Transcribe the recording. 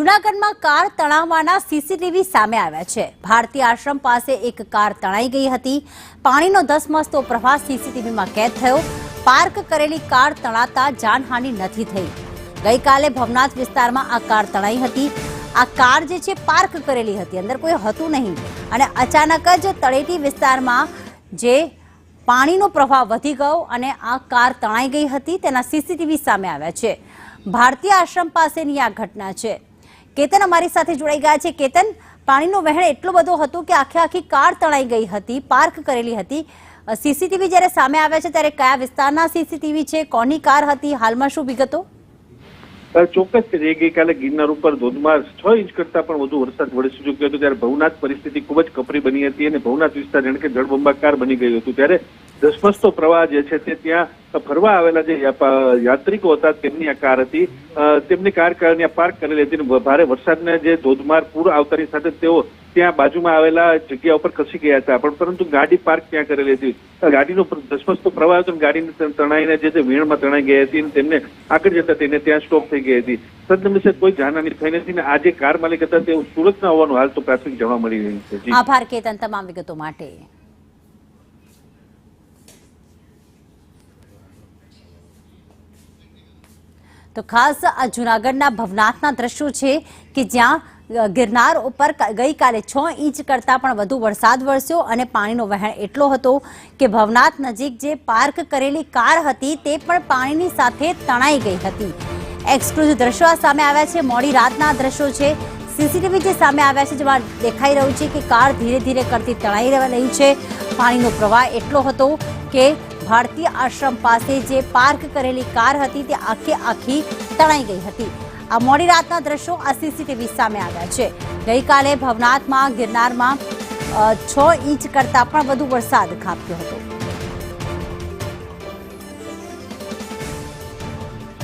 જૂનાગઢમાં car તણાવવાના CCTV સામે આવ્યા છે। ભારતીય આશ્રમ પાસે એક કાર તણાઈ ગઈ હતી। પાણીનો ધસમસતો પ્રવાહ સીસીટીવીમાં કેદ થયો। પાર્ક કરેલી કાર તણાતા જાનહાનિ નથી થઈ। ગઈકાલે ભવનાથ વિસ્તારમાં આ કાર તણાઈ હતી। આ કાર જે છે પાર્ક કરેલી હતી, અંદર કોઈ હતું નહીં અને અચાનક જ તળેટી વિસ્તારમાં જે પાણીનો પ્રવાહ વધી ગયો અને આ કાર તણાઈ ગઈ હતી। તેના સીસીટીવી સામે આવ્યા છે। ભારતીય આશ્રમ પાસેની આ ઘટના છે। કેતન અમારી સાથે જોડાઈ ગયા છે। કેતન, પાણીનો વહેણ એટલો બધો હતો કે આખી કાર તણાઈ ગઈ હતી, પાર્ક કરેલી હતી। સીસીટીવી જ્યારે સામે આવ્યા છે ત્યારે કયા વિસ્તારના સીસીટીવી છે, કોની કાર હતી, હાલમાં શું વિગતો? ચોક્કસ છે। ગઈકાલે ગિરનાર ઉપર ધોધમાર 6 ઇંચ કરતા પણ વધુ વરસાદ વરસી ચૂક્યો હતો ત્યારે ભવનાથ પરિસ્થિતિ ખૂબ જ કપરી બની હતી અને ભવનાથ વિસ્તાર જાણે કે જળબંબાકાર બની ગયું હતું। ત્યારે ધસમસતો પ્રવાહ જે છે તે ત્યાં ફરવા આવેલા જે યાત્રિકો હતા તેમની આ કાર હતી। તેમની કાર ત્યાં પાર્ક કરેલી હતી અને ભારે વરસાદને જે ધોધમાર પૂર આવતાની સાથે તેઓ ત્યાં બાજુમાં આવેલા જગ્યા ઉપર ખસી ગયા હતા, પણ પરંતુ ગાડી પાર્ક ત્યાં કરેલી હતી। ગાડીનો ધસમસતો પ્રવાહ હતો, ગાડીને તણાઈને જે વીણમાં તણાઈ ગઈ હતી અને તેમને આગળ જતા તેને ત્યાં સ્ટોપ થઈ ગઈ હતી। સદનસીબે કોઈ જાનહાનિ થઈ નથી અને આ જે કાર માલિક હતા તેઓ સુરતના હોવાનું હાલ તો પ્રાથમિક જાણવા મળી રહ્યું છે। આભાર કેતન તમામ વિગતો માટે। તો ખાસ આ જૂનાગઢના ભવનાથના દ્રશ્યો છે કે જ્યાં ગિરનાર ઉપર ગઈકાલે 6 ઇંચ કરતાં પણ વધુ વરસાદ વરસ્યો અને પાણીનો વહેણ એટલો હતો કે ભવનાથ નજીક જે પાર્ક કરેલી કાર હતી તે પણ પાણીની સાથે તણાઈ ગઈ હતી। એક્સક્લુઝિવ દ્રશ્યો સામે આવ્યા છે। મોડી રાતના દ્રશ્યો છે। સીસીટીવી જે સામે આવ્યા છે જેમાં દેખાઈ રહ્યું છે કે કાર ધીરે ધીરે કરતી તણાઈ રહી છે। પાણીનો પ્રવાહ એટલો હતો કે ભારતીય આશ્રમ પાસે જે પાર્ક કરેલી કાર હતી તે આખી તણાઈ ગઈ હતી। આ મોડી રાતના દ્રશ્યો આ સીસીટીવી સામે આવ્યા છે। ગઈકાલે ભવનાથમાં ગિરનારમાં 6 ઇંચ કરતાં પણ વધુ વરસાદ ખાબક્યો હતો।